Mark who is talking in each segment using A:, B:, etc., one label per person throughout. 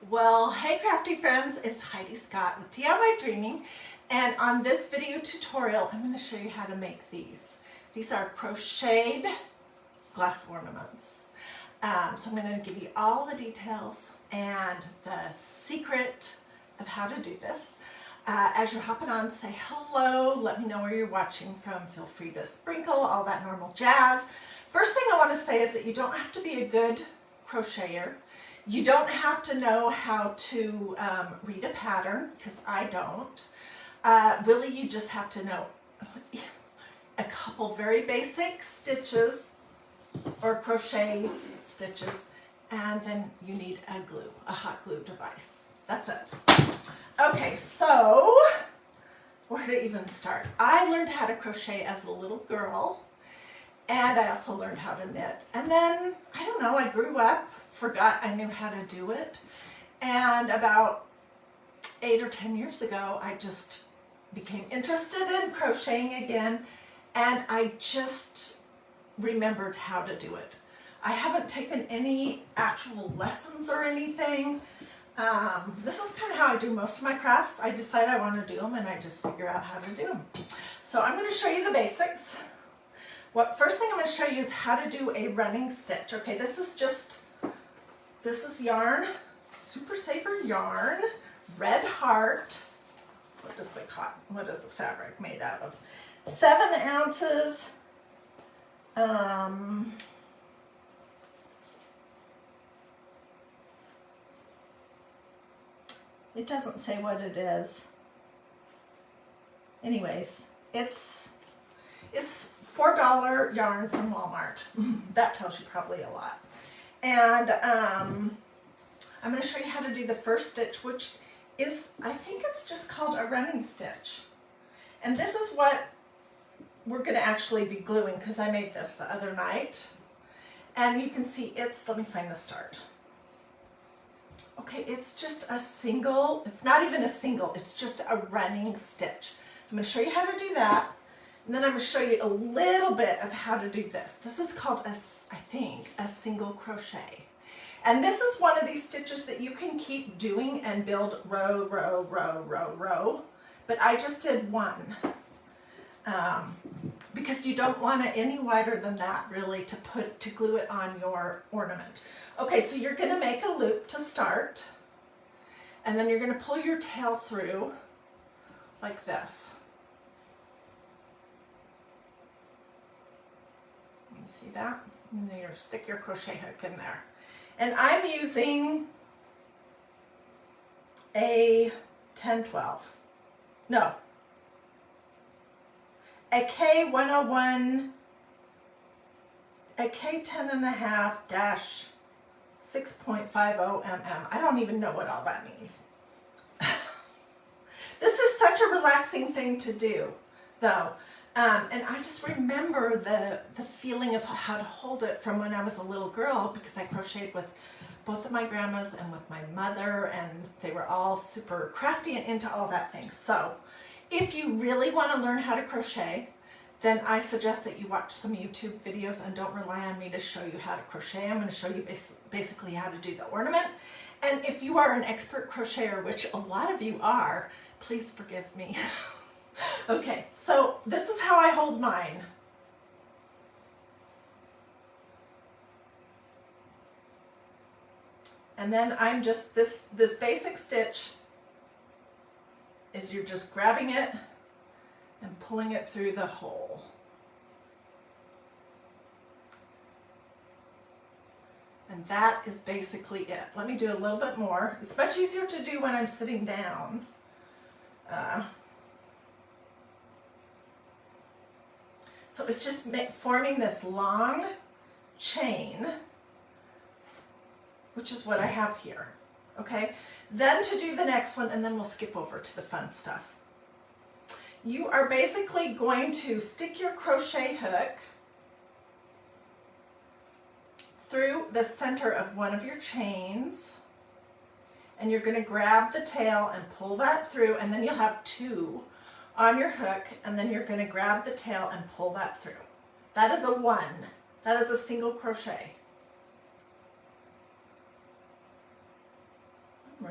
A: Well, hey crafty friends, it's Hiedi Scott with DiyDreaming, and on this video tutorial I'm going to show you how to make these. These are crocheted glass ornaments. So I'm going to give you all the details and the secret of how to do this. As you're hopping on, say hello, let me know where you're watching from, feel free to sprinkle, all that normal jazz. First thing I want to say is that you don't have to be a good crocheter. You don't have to know how to read a pattern, because I don't. Really, you just have to know a couple very basic stitches or crochet stitches, and then you need a glue, a hot glue device. That's it. Okay, so where to even start? I learned how to crochet as a little girl, and I also learned how to knit. And then, I don't know, I grew up, forgot I knew how to do it. And about 8 or 10 years ago, I just became interested in crocheting again, and I just remembered how to do it. I haven't taken any actual lessons or anything. This is kind of how I do most of my crafts. I decide I want to do them and I just figure out how to do them. So I'm going to show you the basics. First thing I'm going to show you is how to do a running stitch. Okay, this is yarn, Super Saver yarn, red heart. What is the fabric made out of? 7 ounces. It doesn't say what it is. Anyways, it's $4 yarn from Walmart. That tells you probably a lot. And I'm going to show you how to do the first stitch, which is, I think it's just called a running stitch. And this is what we're going to actually be gluing, because I made this the other night. And you can see let me find the start. Okay, it's just a single, it's not even a single, it's just a running stitch. I'm going to show you how to do that, and then I'm going to show you a little bit of how to do this. This is called, I think, a single crochet. And this is one of these stitches that you can keep doing and build row, row, row, row, row. But I just did one. Because you don't want it any wider than that, really, to glue it on your ornament. Okay, so you're going to make a loop to start, and then you're going to pull your tail through like this. You see that? And then you stick your crochet hook in there. And I'm using a 10-12. No. A K101, a K10.5 -6.50 mm. I don't even know what all that means. This is such a relaxing thing to do, though. And I just remember the feeling of how to hold it from when I was a little girl, because I crocheted with both of my grandmas and with my mother, and they were all super crafty and into all that thing. So if you really want to learn how to crochet, then I suggest that you watch some YouTube videos and don't rely on me to show you how to crochet. I'm going to show you basically how to do the ornament. And if you are an expert crocheter, which a lot of you are, please forgive me. Okay, so this is how I hold mine. And then I'm just, this basic stitch is you're just grabbing it and pulling it through the hole. And that is basically it. Let me do a little bit more. It's much easier to do when I'm sitting down. So it's just forming this long chain, which is what I have here. Okay, then to do the next one, and then we'll skip over to the fun stuff. You are basically going to stick your crochet hook through the center of one of your chains, and you're going to grab the tail and pull that through, and then you'll have 2 on your hook, and then you're going to grab the tail and pull that through. That is a 1. That is a single crochet.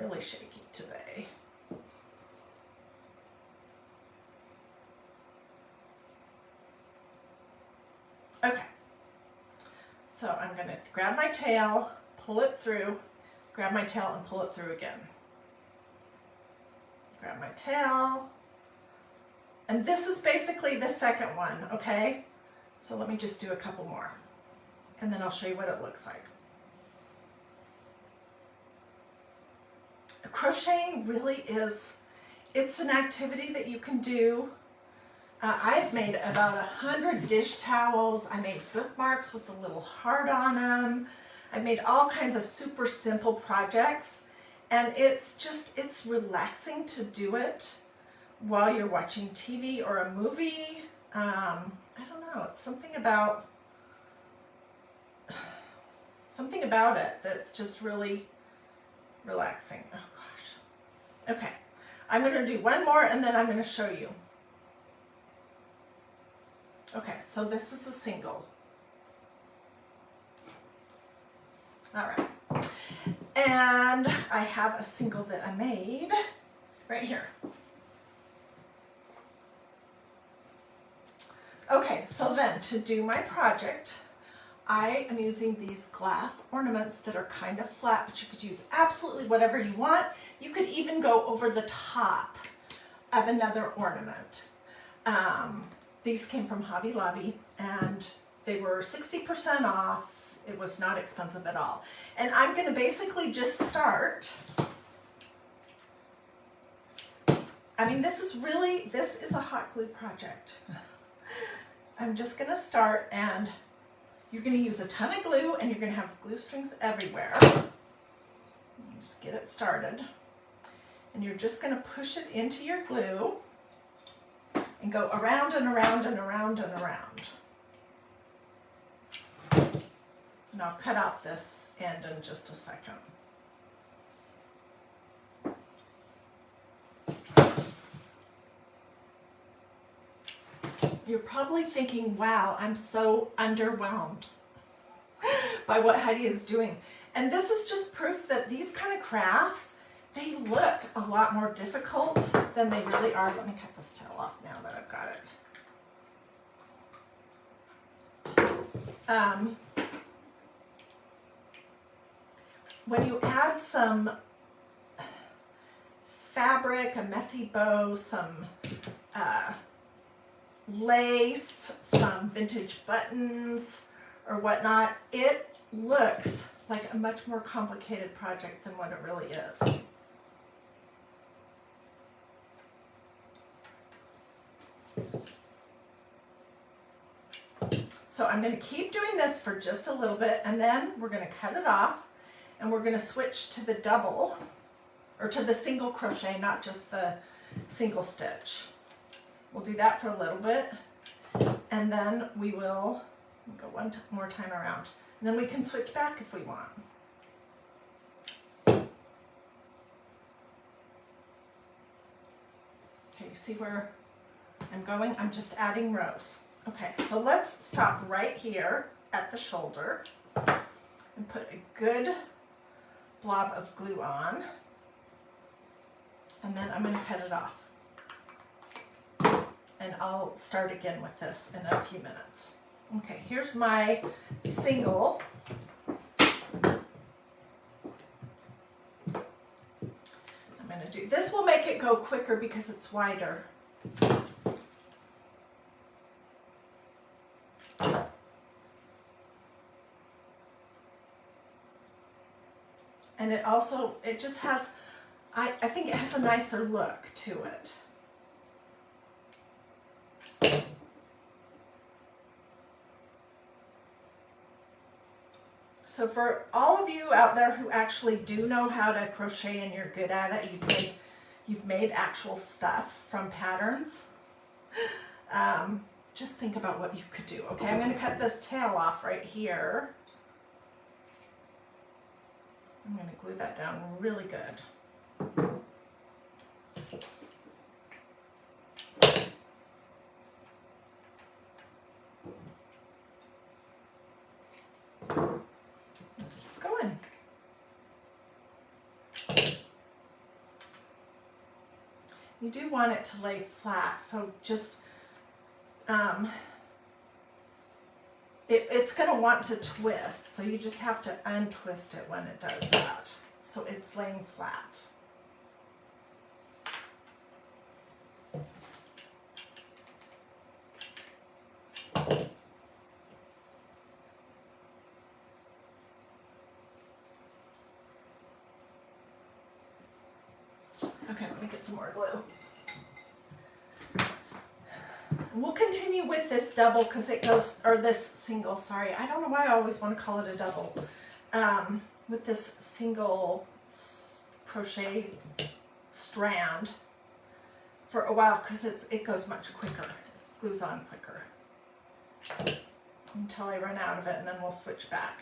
A: really shaky today. Okay, so I'm going to grab my tail, pull it through, grab my tail and pull it through again. Grab my tail, and this is basically the second one, okay? So let me just do a couple more, and then I'll show you what it looks like. Crocheting really is, it's an activity that you can do. I've made about 100 dish towels. I made bookmarks with a little heart on them. I made all kinds of super simple projects, and it's relaxing to do it while you're watching TV or a movie. I don't know, it's something about it that's just really relaxing. Oh gosh. Okay, I'm going to do one more and then I'm going to show you. Okay, so this is a single. All right. And I have a single that I made right here. Okay, so then to do my project, I am using these glass ornaments that are kind of flat, but you could use absolutely whatever you want. You could even go over the top of another ornament. These came from Hobby Lobby and they were 60% off. It was not expensive at all. And I'm going to basically just start. I mean, this is a hot glue project. I'm just going to start, and you're going to use a ton of glue and you're going to have glue strings everywhere. Just get it started. And you're just going to push it into your glue and go around and around and around and around. And I'll cut off this end in just a second. You're probably thinking, wow, I'm so underwhelmed by what Heidi is doing. And this is just proof that these kind of crafts, they look a lot more difficult than they really are. Let me cut this tail off now that I've got it. When you add some fabric, a messy bow, some lace, some vintage buttons or whatnot, it looks like a much more complicated project than what it really is. So I'm going to keep doing this for just a little bit, and then we're going to cut it off and we're going to switch to the double, or to the single crochet, not just the single stitch. We'll do that for a little bit, and then we will go one more time around. And then we can switch back if we want. Okay, you see where I'm going? I'm just adding rows. Okay, so let's stop right here at the shoulder and put a good blob of glue on. And then I'm going to cut it off. And I'll start again with this in a few minutes. Okay, here's my single. I'm going to do this. Will make it go quicker because it's wider. And it also, it just has, I think it has a nicer look to it. So for all of you out there who actually do know how to crochet and you're good at it, you've made actual stuff from patterns, just think about what you could do. Okay, I'm going to cut this tail off right here. I'm going to glue that down really good. You do want it to lay flat, so just, it's going to want to twist, so you just have to untwist it when it does that, so it's laying flat. Okay, let me get some more glue. And we'll continue with this double because it goes, or this single, sorry. I don't know why I always want to call it a double. With this single crochet strand for a while because it goes much quicker. It glues on quicker. Until I run out of it, and then we'll switch back.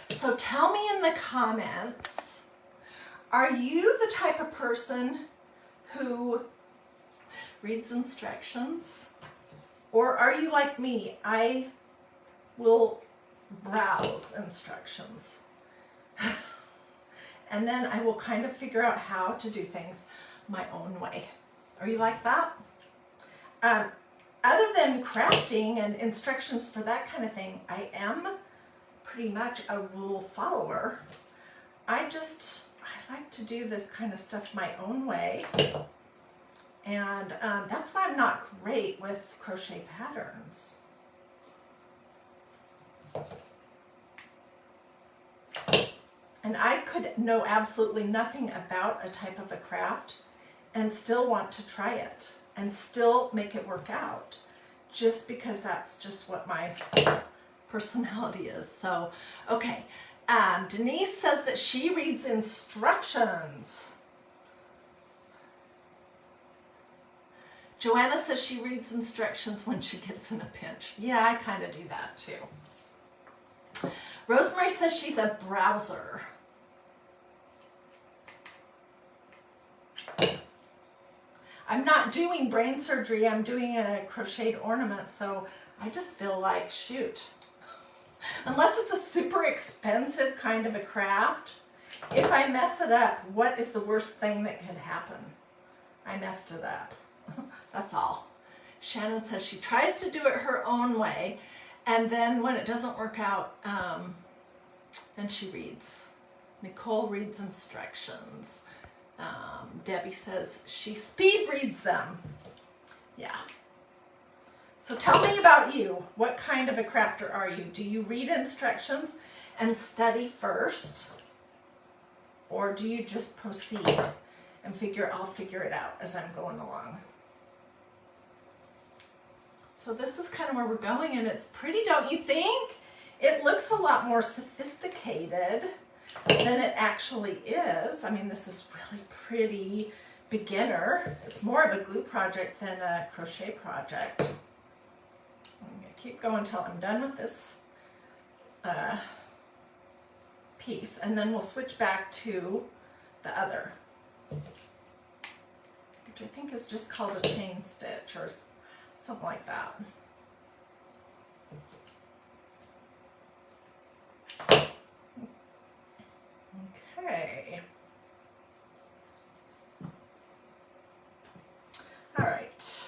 A: So tell me in the comments, are you the type of person who reads instructions? Or are you like me? I will browse instructions. And then I will kind of figure out how to do things my own way. Are you like that? Other than crafting and instructions for that kind of thing, I am pretty much a rule follower. I like to do this kind of stuff my own way. And that's why I'm not great with crochet patterns. And I could know absolutely nothing about a type of a craft and still want to try it and still make it work out, just because that's just what my personality is. So, okay. Denise says that she reads instructions. Joanna says she reads instructions when she gets in a pinch. Yeah, I kind of do that too. Rosemary says she's a browser. I'm not doing brain surgery, I'm doing a crocheted ornament, so I just feel like, shoot. Unless it's a super expensive kind of a craft, if I mess it up, what is the worst thing that could happen? I messed it up. That's all. Shannon says she tries to do it her own way, and then when it doesn't work out, then she reads. Nicole reads instructions. Debbie says she speed reads them. Yeah. So tell me about you. What kind of a crafter are you? Do you read instructions and study first? Or do you just proceed and I'll figure it out as I'm going along? So this is kind of where we're going, and it's pretty, don't you think? It looks a lot more sophisticated than it actually is. I mean, this is really pretty beginner. It's more of a glue project than a crochet project. I'm going to keep going until I'm done with this piece, and then we'll switch back to the other, which I think is just called a chain stitch or something like that. Okay. All right.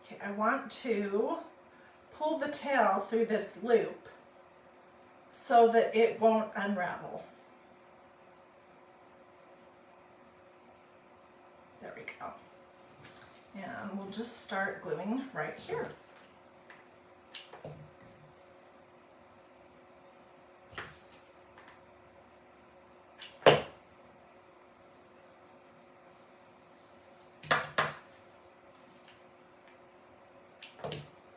A: Okay, I want to pull the tail through this loop so that it won't unravel. There we go. And we'll just start gluing right here.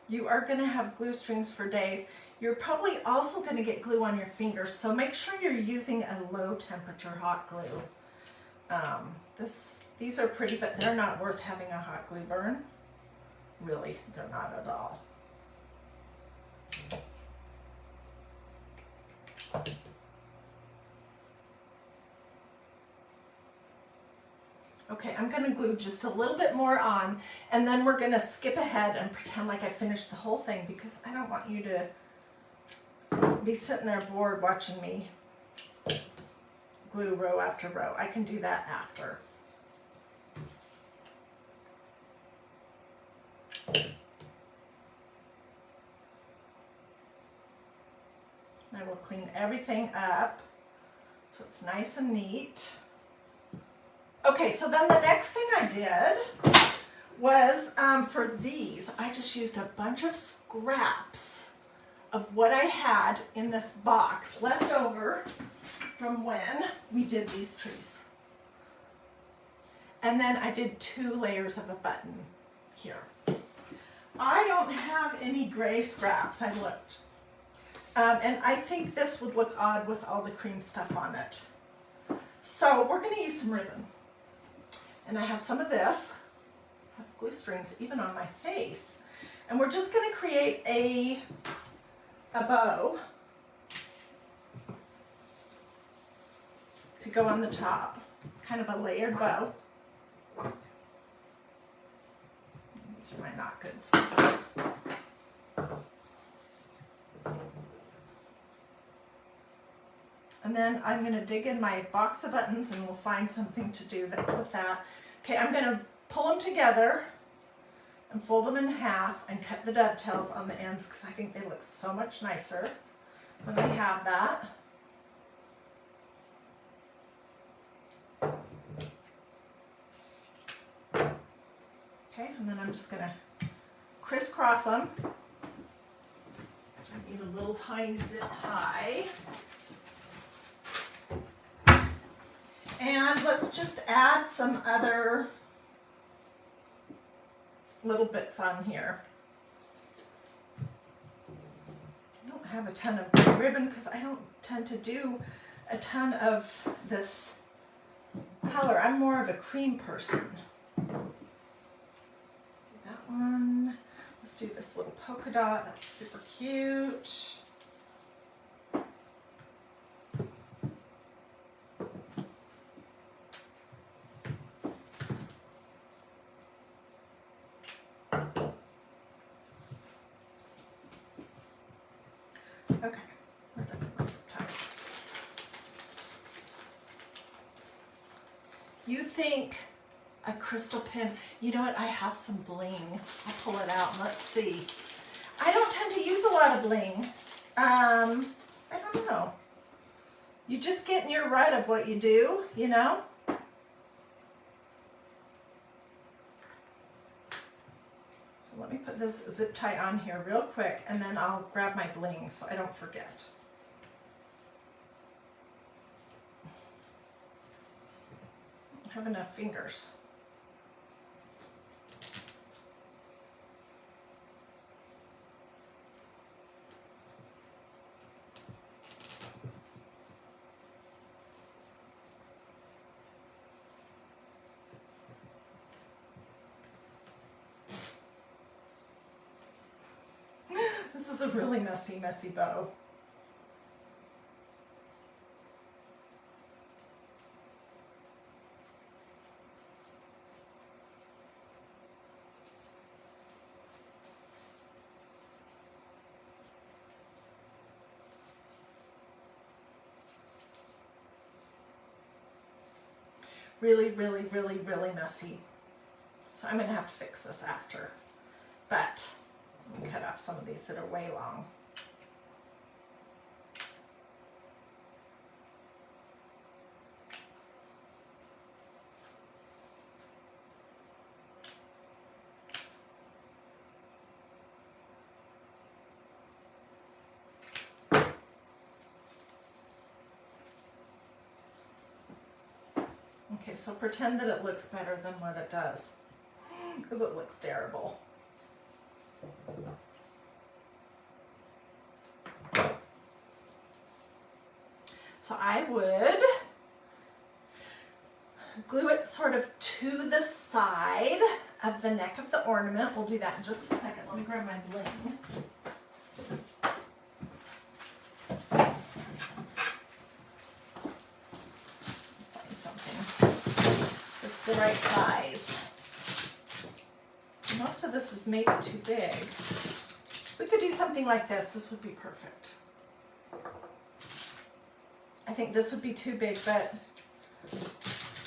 A: You are going to have glue strings for days. You're probably also going to get glue on your fingers, so make sure you're using a low temperature hot glue. These are pretty, but they're not worth having a hot glue burn. Really, they're not at all. Okay, I'm going to glue just a little bit more on, and then we're going to skip ahead and pretend like I finished the whole thing, because I don't want you to be sitting there bored watching me glue row after row. I can do that after. I will clean everything up so it's nice and neat. Okay, so then the next thing I did was for these, I just used a bunch of scraps of what I had in this box left over from when we did these trees. And then I did 2 layers of a button here. I don't have any gray scraps, I looked. And I think this would look odd with all the cream stuff on it. So we're gonna use some ribbon. And I have some of this. I have glue strings even on my face. And we're just gonna create a bow to go on the top, kind of a layered bow. These are my not good scissors. And then I'm going to dig in my box of buttons and we'll find something to do with that. Okay, I'm going to pull them together and fold them in half and cut the dovetails on the ends, because I think they look so much nicer when they have that. Okay, and then I'm just going to crisscross them. I need a little tiny zip tie. And let's just add some other little bits on here. I don't have a ton of ribbon because I don't tend to do a ton of this color. I'm more of a cream person. Do that one. Let's do this little polka dot. That's super cute. Okay, we're done with my zip ties. You think a crystal pin, you know what, I have some bling. I'll pull it out and let's see. I don't tend to use a lot of bling. I don't know. You just get in your rut of what you do, you know? Let me put this zip tie on here real quick and then I'll grab my bling so I don't forget. I have enough fingers. This is a really messy, messy bow. Really, really, really, really messy. So I'm going to have to fix this after. But let me cut off some of these that are way long. Okay, so pretend that it looks better than what it does, because it looks terrible. So I would glue it sort of to the side of the neck of the ornament. We'll do that in just a second. Let me grab my bling. Let's find something that right size. Most of this is maybe too big. We could do something like this. This would be perfect. I think this would be too big, but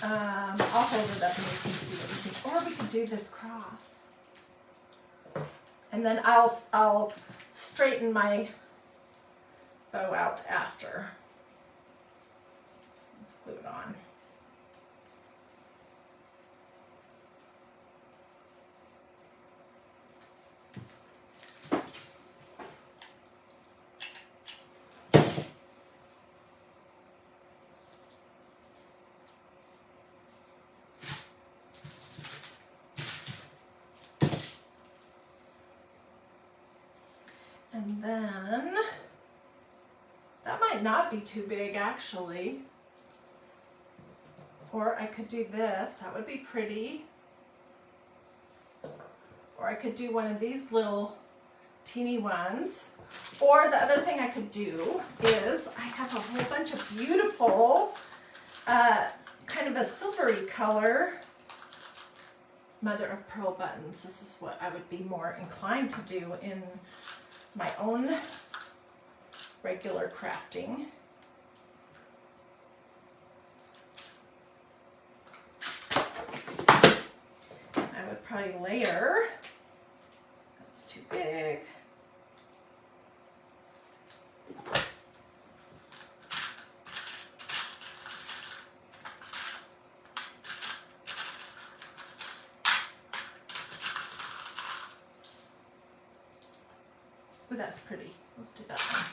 A: I'll hold it up and you can see what you think. Or we could do this cross. And then I'll straighten my bow out after. Let's glue it on. And then, that might not be too big actually. Or I could do this, that would be pretty. Or I could do one of these little teeny ones. Or the other thing I could do is, I have a whole bunch of beautiful, kind of a silvery color mother of pearl buttons. This is what I would be more inclined to do in my own regular crafting. I would probably layer. That's too big. Oh, that's pretty. Let's do that one.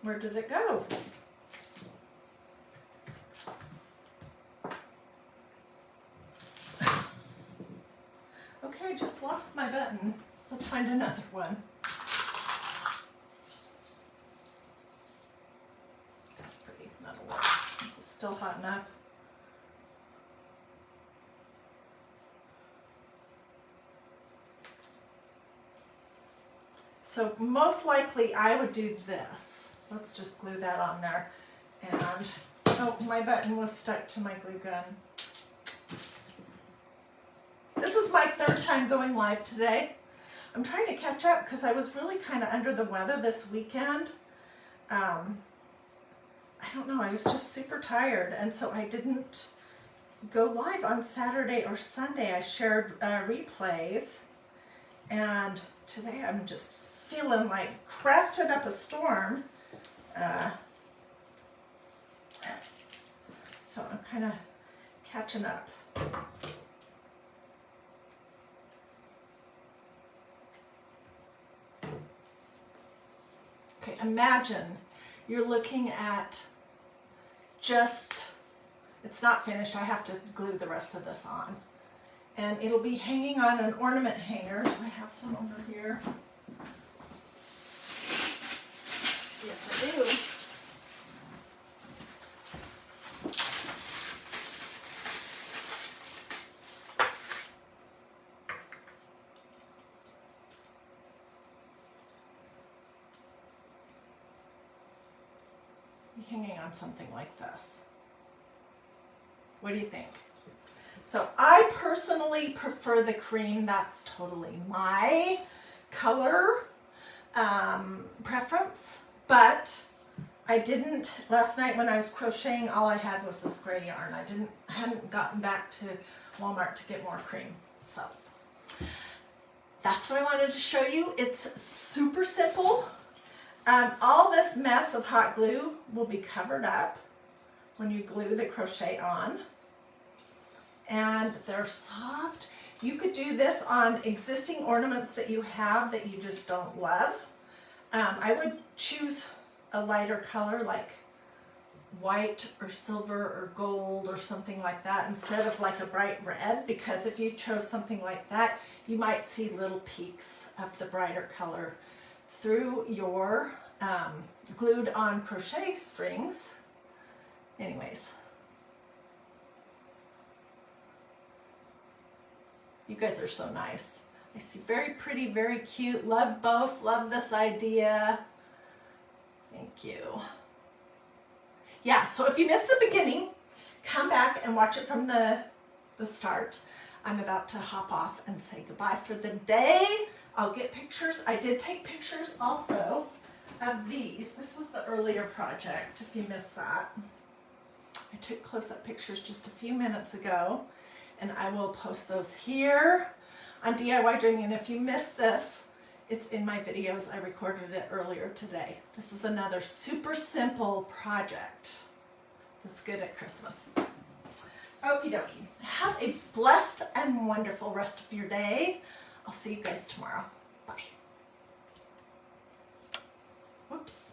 A: Where did it go? Okay, just lost my button. Let's find another one. That's pretty. That'll work. This is still hot enough. So most likely I would do this. Let's just glue that on there. And, oh, my button was stuck to my glue gun. This is my third time going live today. I'm trying to catch up because I was really kind of under the weather this weekend. I don't know, I was just super tired, and so I didn't go live on Saturday or Sunday. I shared replays, and today I'm just feeling like crafted up a storm. So I'm kind of catching up. Okay, imagine you're looking at just, it's not finished, I have to glue the rest of this on. And it'll be hanging on an ornament hanger. Do I have some over here? Yes, I do. Hanging on something like this. What do you think? So I personally prefer the cream. That's totally my color preference, but I didn't, last night when I was crocheting, all I had was this gray yarn. I hadn't gotten back to Walmart to get more cream. So that's what I wanted to show you. It's super simple. All this mess of hot glue will be covered up when you glue the crochet on. And they're soft. You could do this on existing ornaments that you have that you just don't love. I would choose a lighter color like white or silver or gold or something like that instead of like a bright red, because if you chose something like that, you might see little peaks of the brighter color through your glued on crochet strings. Anyways, you guys are so nice. I see very pretty, very cute. Love both, love this idea. Thank you. Yeah, so if you missed the beginning, come back and watch it from the start. I'm about to hop off and say goodbye for the day. I'll get pictures. I did take pictures also of these. This was the earlier project, if you missed that. I took close-up pictures just a few minutes ago, and I will post those here on DIY Dreaming. And if you missed this, it's in my videos. I recorded it earlier today. This is another super simple project that's good at Christmas. Okie dokie. Have a blessed and wonderful rest of your day. I'll see you guys tomorrow. Bye. Whoops.